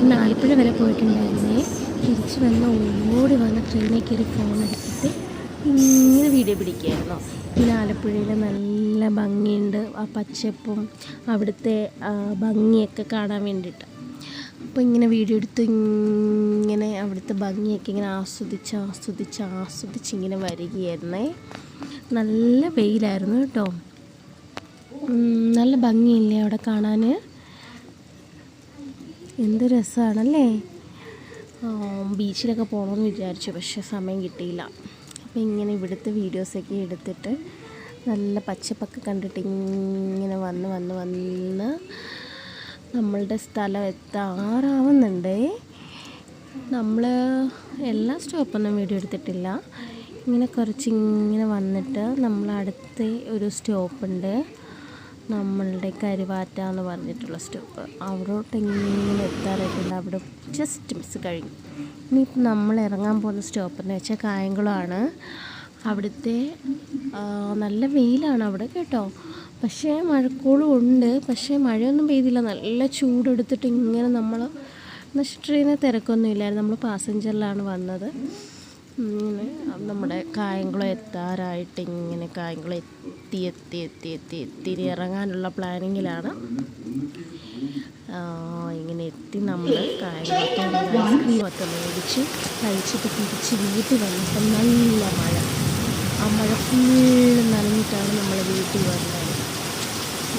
ഇന്ന് ആലപ്പുഴ വരെ പോയിട്ടുണ്ടായിരുന്നേ. തിരിച്ച് വന്ന് ഓടി വന്ന് ട്രെയിനിൽ കയറി ഫോൺ എടുത്തിട്ട് ഇങ്ങനെ വീഡിയോ പിടിക്കുകയായിരുന്നു. പിന്നെ ആലപ്പുഴയിൽ നല്ല ഭംഗിയുണ്ട്, ആ പച്ചപ്പും അവിടുത്തെ ഭംഗിയൊക്കെ കാണാൻ വേണ്ടിയിട്ട്. അപ്പോൾ ഇങ്ങനെ വീഡിയോ എടുത്ത് ഇങ്ങനെ അവിടുത്തെ ഭംഗിയൊക്കെ ഇങ്ങനെ ആസ്വദിച്ച് ഇങ്ങനെ വരികയായിരുന്നേ. നല്ല വെയിലായിരുന്നു കേട്ടോ. നല്ല ഭംഗിയില്ലേ അവിടെ കാണാൻ, എന്ത് രസമാണല്ലേ. ബീച്ചിലൊക്കെ പോകണമെന്ന് വിചാരിച്ചു, പക്ഷെ സമയം കിട്ടിയില്ല. അപ്പോൾ ഇങ്ങനെ ഇവിടുത്തെ വീഡിയോസൊക്കെ എടുത്തിട്ട് നല്ല പച്ചപ്പൊക്കെ കണ്ടിട്ട് ഇങ്ങനെ വന്ന് നമ്മളുടെ സ്ഥലം എത്താറാവുന്നുണ്ടേ. നമ്മൾ എല്ലാ സ്റ്റോപ്പൊന്നും വീഡിയോ എടുത്തിട്ടില്ല. ഇങ്ങനെ കുറച്ചിങ്ങനെ വന്നിട്ട് നമ്മളടുത്ത് ഒരു സ്റ്റോപ്പുണ്ട്, നമ്മളുടെ കരുവാറ്റ എന്ന് പറഞ്ഞിട്ടുള്ള സ്റ്റോപ്പ്. അവിടോട്ട് ഇങ്ങനെ എത്താറായിട്ടുണ്ട്. അവിടെ ജസ്റ്റ് മിസ് കഴിഞ്ഞു. ഇനിയിപ്പോൾ നമ്മൾ ഇറങ്ങാൻ പോകുന്ന സ്റ്റോപ്പ് എന്ന് വെച്ചാൽ കായംകുളമാണ്. അവിടുത്തെ നല്ല വെയിലാണ് അവിടെ കേട്ടോ. പക്ഷേ മഴക്കോളും ഉണ്ട്, പക്ഷേ മഴയൊന്നും പെയ്തില്ല. നല്ല ചൂടെടുത്തിട്ട് ഇങ്ങനെ നമ്മൾ ട്രെയിനിൽ തിരക്കൊന്നും ഇല്ലായിരുന്നു. നമ്മൾ പാസഞ്ചറിലാണ് വന്നത്. ഇങ്ങനെ നമ്മുടെ കായംകുളം എത്താറായിട്ട് ഇങ്ങനെ കായംകുളം എത്തി ഇറങ്ങാനുള്ള പ്ലാനിങ്ങിലാണ്. ഇങ്ങനെ എത്തി നമ്മൾ കായംകുളത്ത് ഐസ്ക്രീമൊക്കെ മേടിച്ച് കഴിച്ചിട്ട് തിരിച്ച് വീട്ടിൽ വന്നപ്പോൾ നല്ല മഴ. ആ മഴ ഫുള്ള് നനഞ്ഞിട്ടാണ് നമ്മൾ വീട്ടിൽ വന്നത്.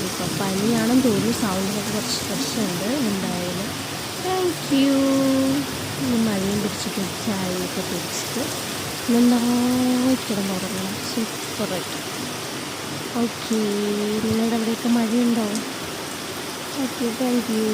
ഇപ്പം പനിയാണെന്ന് തോന്നുന്നു, സൗണ്ടിനൊക്കെ കുറച്ച് പ്രശ്നമുണ്ട്. എന്തായാലും താങ്ക് യു. മഴയും പിടിച്ചിട്ട് ചായയൊക്കെ പിടിച്ചിട്ട് നന്നായിട്ടിടന്ന് ഉറങ്ങണം, സൂപ്പറായിട്ട്. ഓക്കെ, നിങ്ങളുടെ അവിടെയൊക്കെ മഴയുണ്ടോ? Okay, thank you.